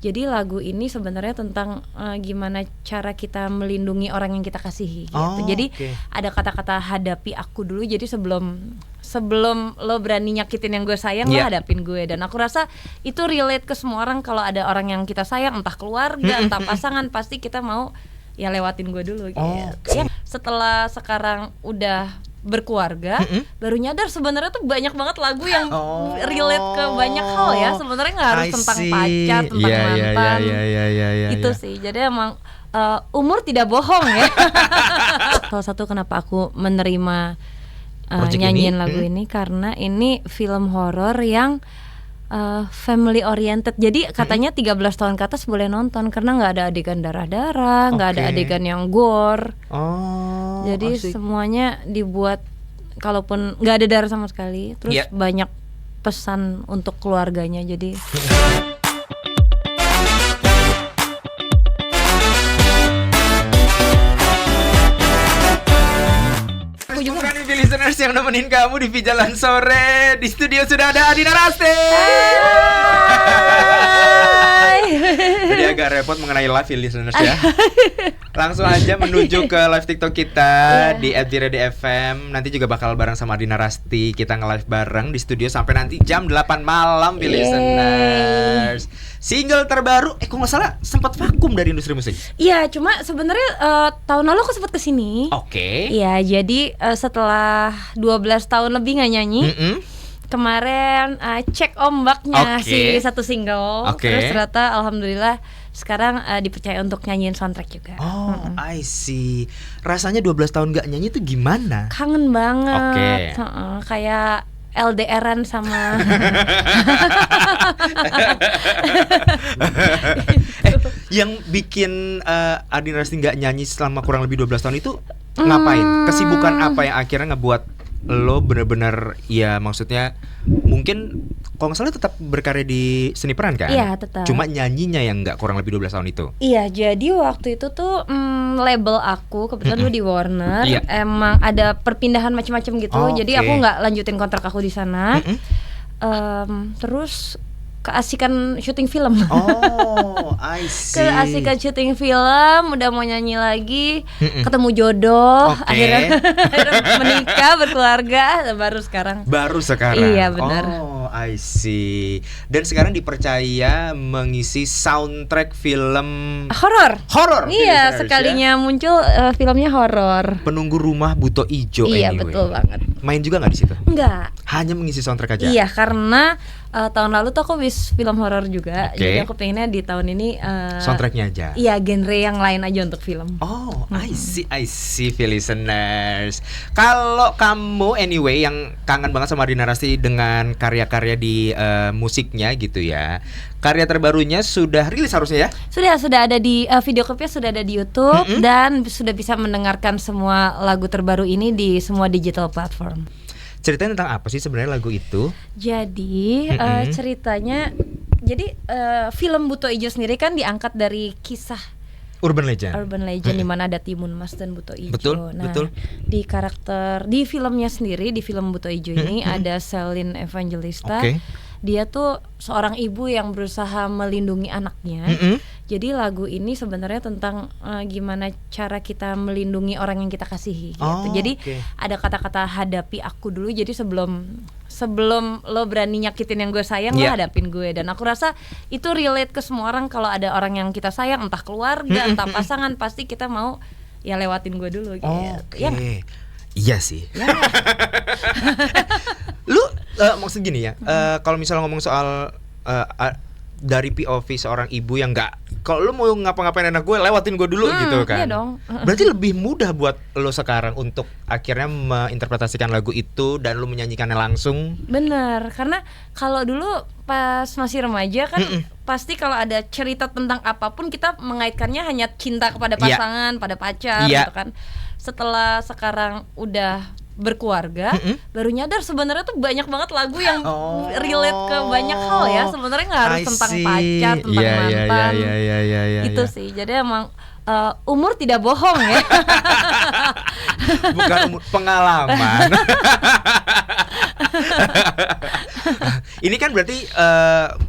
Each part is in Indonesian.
Jadi lagu ini sebenarnya tentang gimana cara kita melindungi orang yang kita kasihi gitu. Jadi ada kata-kata hadapi aku dulu. Jadi sebelum lo berani nyakitin yang gue sayang, lo hadapin gue. Dan aku rasa itu relate ke semua orang. Kalau ada orang yang kita sayang, entah keluarga, entah pasangan, pasti kita mau ya lewatin gue dulu gitu. Ya, setelah sekarang udah berkeluarga, baru nyadar sebenarnya tuh banyak banget lagu yang relate ke banyak hal ya. Sebenarnya nggak harus tentang pacar, tentang mantan. Itu sih. Jadi emang umur tidak bohong ya. Salah satu kenapa aku menerima nyanyiin lagu ini karena ini film horor yang family oriented. Jadi katanya 13 tahun ke atas boleh nonton karena nggak ada adegan darah-darah, nggak ada adegan yang gore. Jadi semuanya dibuat kalaupun nggak ada darah sama sekali, terus banyak pesan untuk keluarganya. Jadi bukan nih listeners yang nemenin kamu di Jalan Sore. Di studio sudah ada Adina Rasti. Jadi agak repot mengenai live listeners ya. Langsung aja menuju ke live TikTok kita di @diredi_fm. Nanti juga bakal bareng sama Adina Rasti. Kita nge-live bareng di studio sampai nanti jam 8 malam listeners. Single terbaru, kok nggak salah sempat vakum dari industri musik. Iya, cuma sebenarnya tahun lalu aku sempat kesini. Iya, jadi setelah 12 tahun lebih nggak nyanyi. Kemarin cek ombaknya si satu single. Terus ternyata alhamdulillah sekarang dipercaya untuk nyanyiin soundtrack juga. I see. Rasanya 12 tahun gak nyanyi itu gimana? Kangen banget. Kayak LDR-an sama yang bikin Adina Rasti gak nyanyi selama kurang lebih 12 tahun itu ngapain? Kesibukan apa yang akhirnya ngebuat lo bener-bener ya maksudnya mungkin kalau nggak salah tetap berkarya di seni peran kan? Iya tetap. Cuma nyanyinya yang nggak kurang lebih 12 tahun itu. Iya, jadi waktu itu tuh label aku kebetulan dulu di Warner emang ada perpindahan macam-macam gitu. Jadi aku nggak lanjutin kontrak aku di sana. Terus keasikan syuting film. I see. Keasikan syuting film, udah mau nyanyi lagi, ketemu jodoh, akhirnya menikah, berkeluarga, baru sekarang. Iya benar. I see. Dan sekarang dipercaya mengisi soundtrack film horor. Iya, sekalinya muncul filmnya horor. Penunggu Rumah Buto Ijo. Iya, betul banget. Main juga nggak di situ? Enggak. Hanya mengisi soundtrack aja. Iya, karena tahun lalu tuh aku wis film horor juga. Jadi aku pengennya di tahun ini soundtracknya aja. Iya, genre yang lain aja untuk film. I see, listeners. Kalau kamu anyway yang kangen banget sama Adina Rasti dengan karya-karya di musiknya gitu ya. Karya terbarunya sudah rilis harusnya ya? Sudah ada di video klipnya, sudah ada di YouTube dan sudah bisa mendengarkan semua lagu terbaru ini di semua digital platform. Ceritanya tentang apa sih sebenarnya lagu itu? Jadi ceritanya, jadi film Buto Ijo sendiri kan diangkat dari kisah Urban Legend di mana ada Timun Mas dan Buto Ijo. Betul. Di karakter di filmnya sendiri, di film Buto Ijo ini ada Celine Evangelista. Dia tuh seorang ibu yang berusaha melindungi anaknya. Jadi lagu ini sebenarnya tentang gimana cara kita melindungi orang yang kita kasihi gitu. Jadi ada kata-kata hadapi aku dulu. Jadi sebelum lo berani nyakitin yang gue sayang, lo hadapin gue. Dan aku rasa itu relate ke semua orang. Kalau ada orang yang kita sayang, entah keluarga, entah pasangan, pasti kita mau ya lewatin gue dulu gitu. Iya sih. Lu maksud gini ya, kalau misalnya ngomong soal dari POV seorang ibu yang nggak, kalau lu mau ngapa-ngapain anak gue, lewatin gue dulu gitu kan. Iya dong. Berarti lebih mudah buat lo sekarang untuk akhirnya menginterpretasikan lagu itu dan lu menyanyikannya langsung. Bener, karena kalau dulu pas masih remaja kan pasti kalau ada cerita tentang apapun kita mengaitkannya hanya cinta kepada pasangan, pada pacar gitu kan. Setelah sekarang udah berkeluarga, baru nyadar sebenarnya tuh banyak banget lagu yang relate ke banyak hal ya. Sebenarnya nggak harus tentang pacar, tentang mantan. Itu sih. Jadi emang umur tidak bohong ya. Bukan umur, pengalaman. Ini kan berarti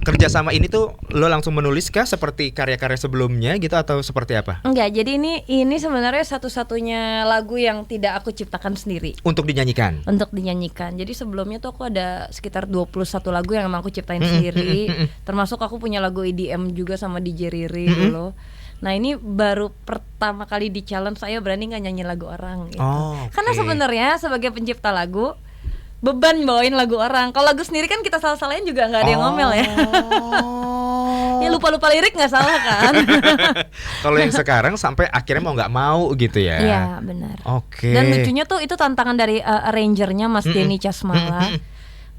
kerjasama ini tuh lo langsung menulis kah seperti karya-karya sebelumnya gitu atau seperti apa? Enggak, jadi ini sebenarnya satu-satunya lagu yang tidak aku ciptakan sendiri. Untuk dinyanyikan? Untuk dinyanyikan. Jadi sebelumnya tuh aku ada sekitar 21 lagu yang emang aku ciptain sendiri. Termasuk aku punya lagu EDM juga sama DJ Riri dulu. Nah ini baru pertama kali di challenge saya berani nggak nyanyi lagu orang gitu. Karena sebenarnya sebagai pencipta lagu beban bawain lagu orang. Kalau lagu sendiri kan kita salah-salahin juga nggak ada yang ngomel ya. Ya lupa-lupa lirik nggak salah kan. Kalau yang sekarang sampai akhirnya mau nggak mau gitu ya. Iya benar. Oke. Dan lucunya tuh itu tantangan dari arrangernya Mas Denny Casmala.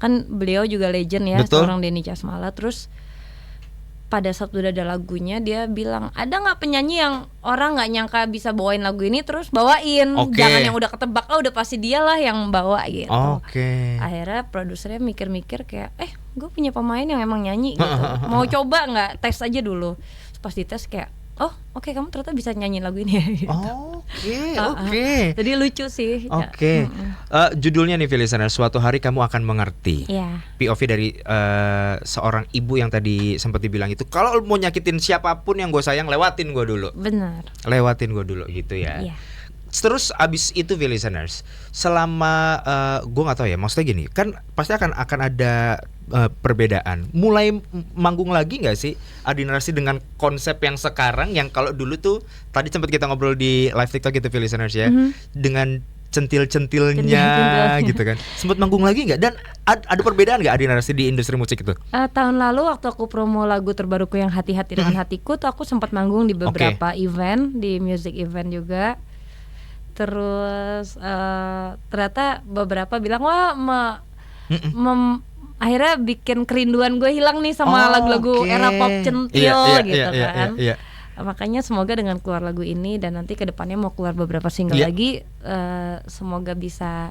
Kan beliau juga legend ya. Betul. Seorang Denny Casmala. Terus pada saat udah ada lagunya dia bilang, ada nggak penyanyi yang orang nggak nyangka bisa bawain lagu ini terus bawain, jangan yang udah ketebak, udah pasti dialah yang bawa gitu. Akhirnya produsernya mikir-mikir kayak, gue punya pemain yang emang nyanyi gitu, mau coba nggak tes aja dulu. Terus pas dites kayak, oke, kamu ternyata bisa nyanyi lagu ini. Gitu. Oke. Jadi lucu sih. Oke. Judulnya nih listener, Suatu Hari Kamu Akan Mengerti. POV dari seorang ibu yang tadi sempat dibilang itu, kalau mau nyakitin siapapun yang gue sayang, lewatin gue dulu. Benar. Lewatin gue dulu gitu ya. Terus abis itu listeners, selama gue nggak tahu ya, maksudnya gini, kan pasti akan ada perbedaan. Mulai manggung lagi nggak sih Ardina Rasti dengan konsep yang sekarang, yang kalau dulu tuh tadi sempat kita ngobrol di live TikTok gitu listeners ya, dengan centil-centilnya gitu kan. Sempat manggung lagi nggak? Dan ada perbedaan nggak Ardina Rasti di industri musik itu? Tahun lalu waktu aku promo lagu terbaruku yang Hati-Hati Dengan Hatiku tuh aku sempat manggung di beberapa event, di music event juga. Terus ternyata beberapa bilang, wah akhirnya bikin kerinduan gue hilang nih sama lagu-lagu era pop centil gitu kan. Makanya semoga dengan keluar lagu ini dan nanti kedepannya mau keluar beberapa single lagi, semoga bisa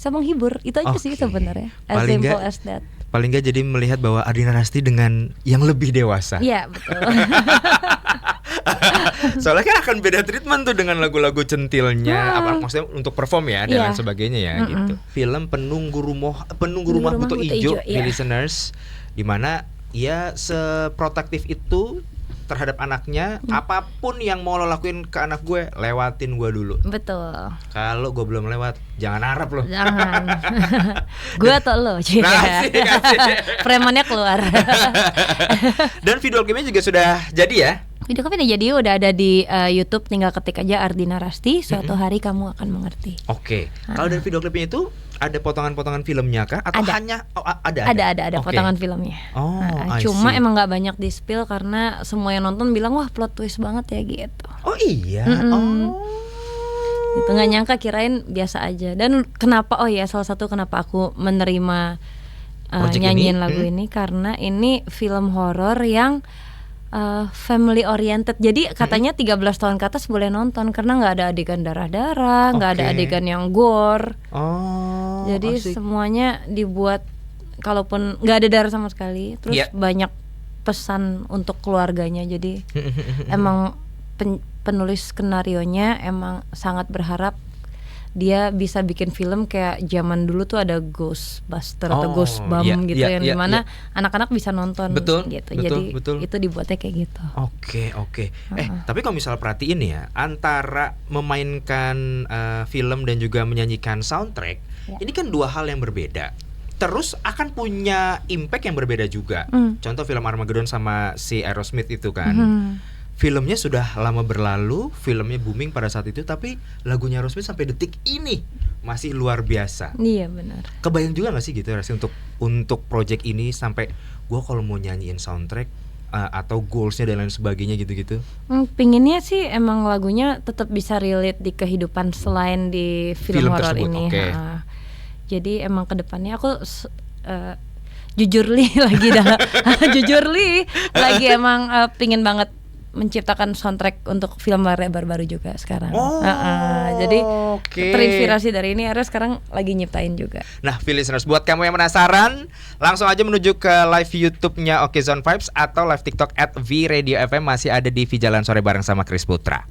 menghibur. Itu aja sih sebenarnya. As simple as that. Paling nggak jadi melihat bahwa Ardina Rasti dengan yang lebih dewasa. Iya betul. Soalnya kan akan beda treatment tuh dengan lagu-lagu centilnya, apa maksudnya untuk perform ya dan lain sebagainya ya gitu. Film Penunggu Rumah Butuh Ijo, listeners, dimana ia seprotektif itu terhadap anaknya, apapun yang mau lo lakuin ke anak gue, lewatin gue dulu. Betul. Kalau gue belum lewat, jangan harap lo. Jangan. Gue atau lo? Premannya keluar. Dan video klipnya juga sudah jadi ya? Video klipnya udah ada di YouTube, tinggal ketik aja Ardina Rasti, Suatu Hari Kamu Akan Mengerti. Oke. Kalau dari video klipnya itu ada potongan-potongan filmnya kah? Atau hanya ada potongan filmnya. Cuma emang nggak banyak di spill karena semua yang nonton bilang wah plot twist banget ya gitu. Oh iya. Itu nggak nyangka, kirain biasa aja. Dan kenapa? Salah satu kenapa aku menerima nyanyiin lagu ini karena ini film horor yang family oriented. Jadi katanya 13 tahun ke atas boleh nonton karena nggak ada adegan darah-darah, nggak ada adegan yang gore. Jadi semuanya dibuat, kalaupun nggak ada darah sama sekali, terus banyak pesan untuk keluarganya. Jadi emang penulis skenarionya emang sangat berharap dia bisa bikin film kayak zaman dulu tuh ada Ghostbuster atau Ghostbump gitu yang dimana anak-anak bisa nonton gitu. Jadi itu dibuatnya kayak gitu. Oke. Tapi kalau misal perhatiin ya, antara memainkan film dan juga menyanyikan soundtrack, ini kan dua hal yang berbeda. Terus akan punya impact yang berbeda juga. Contoh film Armageddon sama si Aerosmith itu kan. Filmnya sudah lama berlalu, filmnya booming pada saat itu, tapi lagunya Aerosmith sampai detik ini masih luar biasa. Iya benar. Kebayang juga nggak sih gitu Rasti untuk project ini, sampai gue kalau mau nyanyiin soundtrack atau goalsnya dan lain sebagainya gitu-gitu? Pinginnya sih emang lagunya tetap bisa relate di kehidupan selain di film horor ini. Jadi emang kedepannya aku jujurly lagi emang pingin banget menciptakan soundtrack untuk film baru juga sekarang. Jadi terinspirasi dari ini, akhirnya sekarang lagi nyiptain juga. Nah, listeners, buat kamu yang penasaran, langsung aja menuju ke live YouTube-nya Okezone Vibes atau live TikTok @VRadioFM, masih ada di V Jalan Sore bareng sama Chris Putra.